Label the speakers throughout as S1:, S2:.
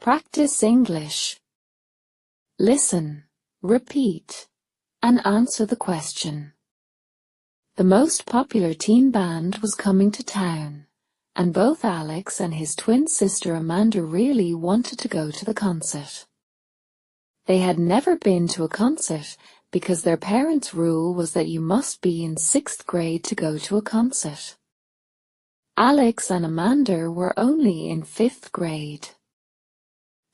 S1: Practice English. Listen, repeat, and answer the question. The most popular teen band was coming to town, and both Alex and his twin sister Amanda really wanted to go to the concert. They had never been to a concert because their parents' rule was that you must be in 6th grade to go to a concert. Alex and Amanda were only in 5th grade.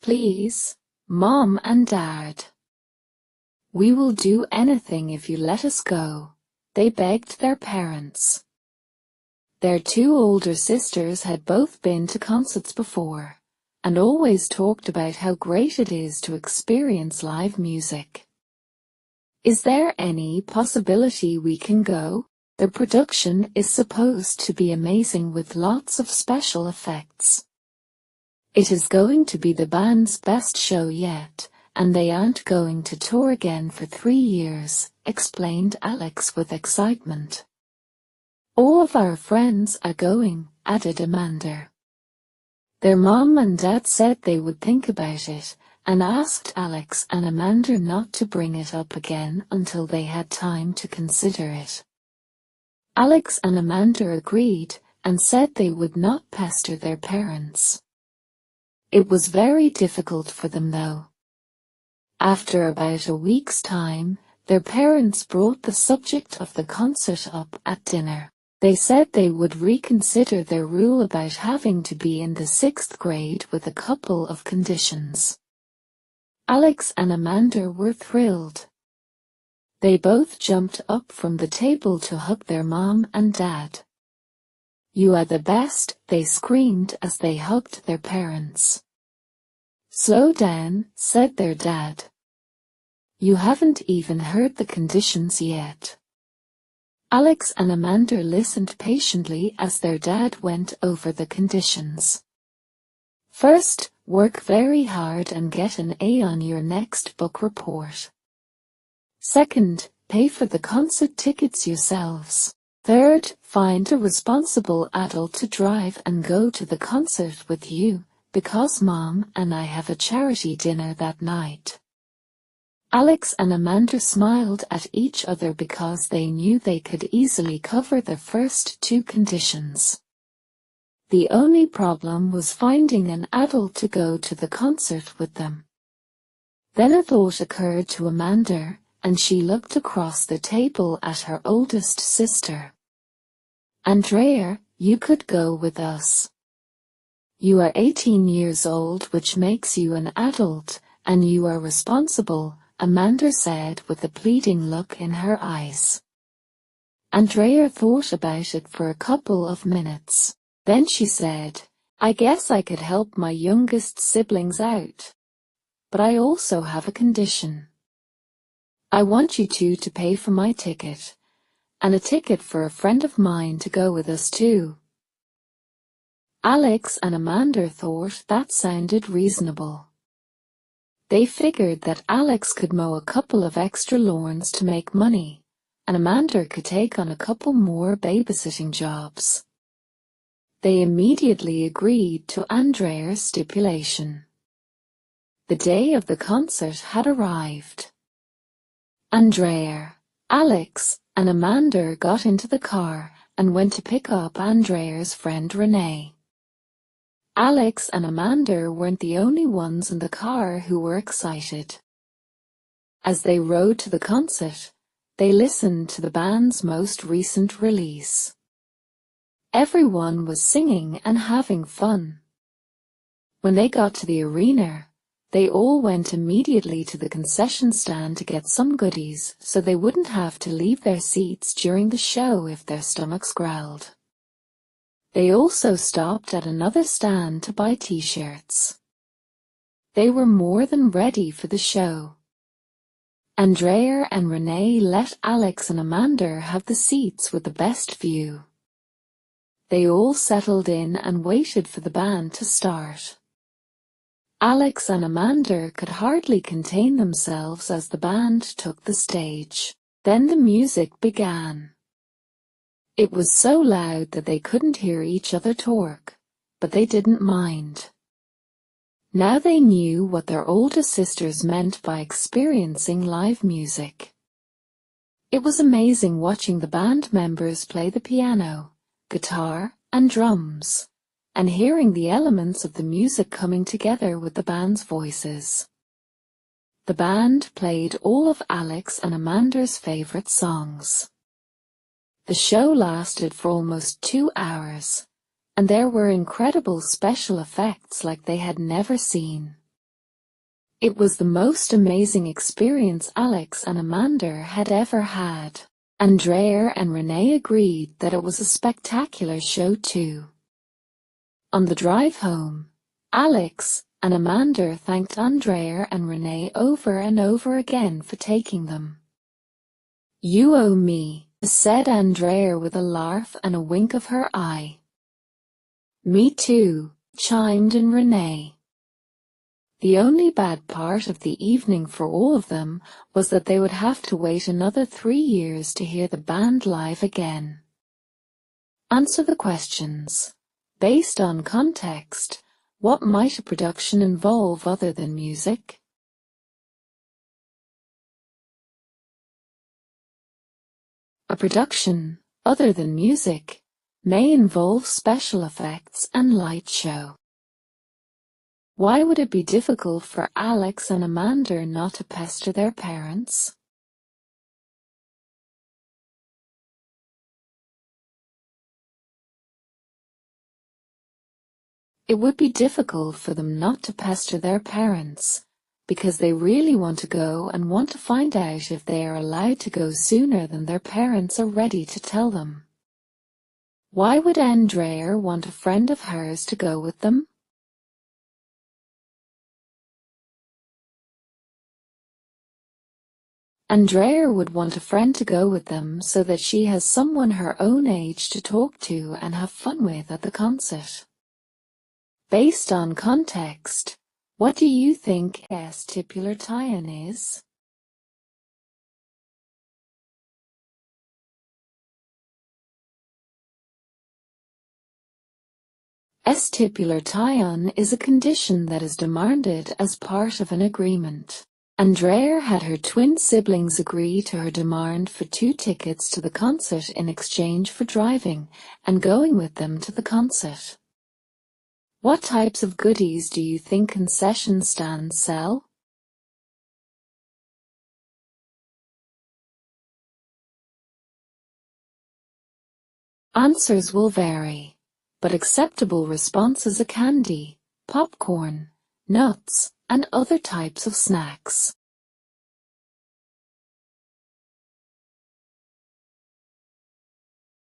S1: "Please, Mom and Dad. We will do anything if you let us go," they begged their parents. Their two older sisters had both been to concerts before, and always talked about how great it is to experience live music. "Is there any possibility we can go? The production is supposed to be amazing with lots of special effects. It is going to be the band's best show yet, and they aren't going to tour again for 3 years," explained Alex with excitement. "All of our friends are going," added Amanda. Their mom and dad said they would think about it, and asked Alex and Amanda not to bring it up again until they had time to consider it. Alex and Amanda agreed, and said they would not pester their parents. It was very difficult for them though. After about a week's time, their parents brought the subject of the concert up at dinner. They said they would reconsider their rule about having to be in the 6th grade with a couple of conditions. Alex and Amanda were thrilled. They both jumped up from the table to hug their mom and dad. "You are the best," they screamed as they hugged their parents. "Slow down," said their dad. "You haven't even heard the conditions yet." Alex and Amanda listened patiently as their dad went over the conditions. "First, work very hard and get an A on your next book report. Second, pay for the concert tickets yourselves. Third, find a responsible adult to drive and go to the concert with you, because Mom and I have a charity dinner that night." Alex and Amanda smiled at each other because they knew they could easily cover the first 2 conditions. The only problem was finding an adult to go to the concert with them. Then a thought occurred to Amanda, and she looked across the table at her oldest sister. "Andrea, you could go with us. You are 18 years old, which makes you an adult, and you are responsible," Amanda said with a pleading look in her eyes. Andrea thought about it for a couple of minutes. Then she said, "I guess I could help my youngest siblings out. But I also have a condition. I want you two to pay for my ticket, and a ticket for a friend of mine to go with us too." Alex and Amanda thought that sounded reasonable. They figured that Alex could mow a couple of extra lawns to make money, and Amanda could take on a couple more babysitting jobs. They immediately agreed to Andrea's stipulation. The day of the concert had arrived. Andrea, Alex, and Amanda got into the car and went to pick up Andrea's friend Renee. Alex and Amanda weren't the only ones in the car who were excited. As they rode to the concert, they listened to the band's most recent release. Everyone was singing and having fun. When they got to the arena, they all went immediately to the concession stand to get some goodies so they wouldn't have to leave their seats during the show if their stomachs growled. They also stopped at another stand to buy t-shirts. They were more than ready for the show. Andrea and Renee let Alex and Amanda have the seats with the best view. They all settled in and waited for the band to start. Alex and Amanda could hardly contain themselves as the band took the stage. Then the music began. It was so loud that they couldn't hear each other talk, but they didn't mind. Now they knew what their older sisters meant by experiencing live music. It was amazing watching the band members play the piano, guitar, and drums, and hearing the elements of the music coming together with the band's voices. The band played all of Alex and Amanda's favorite songs. The show lasted for almost 2 hours, and there were incredible special effects like they had never seen. It was the most amazing experience Alex and Amanda had ever had. Andrea and Renee agreed that it was a spectacular show too. On the drive home, Alex and Amanda thanked Andrea and Renee over and over again for taking them. "You owe me," said Andrea with a laugh and a wink of her eye. "Me too," chimed in Renee. The only bad part of the evening for all of them was that they would have to wait another 3 years to hear the band live again. Answer the questions. Based on context, what might a production involve other than music? A production, other than music, may involve special effects and light show. Why would it be difficult for Alex and Amanda not to pester their parents? It would be difficult for them not to pester their parents, because they really want to go and want to find out if they are allowed to go sooner than their parents are ready to tell them. Why would Andrea want a friend of hers to go with them? Andrea would want a friend to go with them so that she has someone her own age to talk to and have fun with at the concert. Based on context, what do you think vestibular tie-in is? Vestibular tie-in is a condition that is demanded as part of an agreement. Andrea had her twin siblings agree to her demand for 2 tickets to the concert in exchange for driving and going with them to the concert. What types of goodies do you think concession stands sell? Answers will vary, but acceptable responses are candy, popcorn, nuts, and other types of snacks.